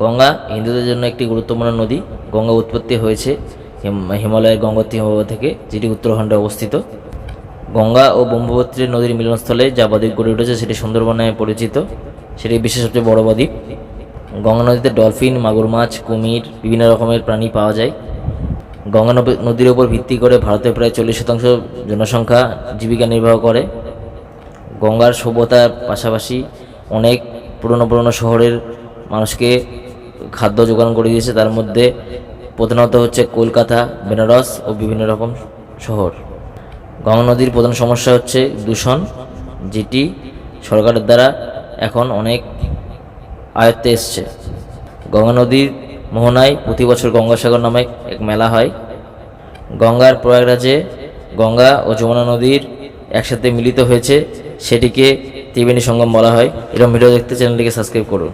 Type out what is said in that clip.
গঙ্গা হিন্দুদের জন্য একটি গুরুত্বপূর্ণ নদী। গঙ্গা উৎপত্তি হয়েছে হিমালয়ের গঙ্গোত্রী হিমবাহ থেকে, যেটি উত্তরাখণ্ডে অবস্থিত। গঙ্গা ও ব্রহ্মপুত্র নদীর মিলনস্থলে যা বদ্বীপ গড়ে উঠেছে সেটি সুন্দরবন নামে পরিচিত। সেটি বিশ্বের সবচেয়ে বড় বদ্বীপ। গঙ্গা নদীতে ডলফিন, মাগুর মাছ, কুমির, বিভিন্ন রকমের প্রাণী পাওয়া যায়। গঙ্গা নদীর উপর ভিত্তি করে ভারতের প্রায় 40% জনসংখ্যা জীবিকা নির্বাহ করে। গঙ্গার সভ্যতার পাশাপাশি অনেক পুরনো শহরের মানুষকে খাদ্য যোগান করে দিয়েছে। তার মধ্যে প্রধানত হচ্ছে কলকাতা, বেনারস ও বিভিন্ন রকম শহর। গঙ্গা নদীর প্রধান সমস্যা হচ্ছে দূষণ, যেটি সরকারের দ্বারা এখন অনেক আয়ত্তে এসছে। গঙ্গা নদীর মোহনায় প্রতি বছর গঙ্গাসাগর নামে এক মেলা হয়। গঙ্গার প্রয়াগরাজে গঙ্গা ও যমুনা নদীর একসাথে মিলিত হয়েছে, সেটিকে ত্রিবেণী সঙ্গম বলা হয়। এরকম ভিডিও দেখতে চ্যানেলটিকে সাবস্ক্রাইব করুন।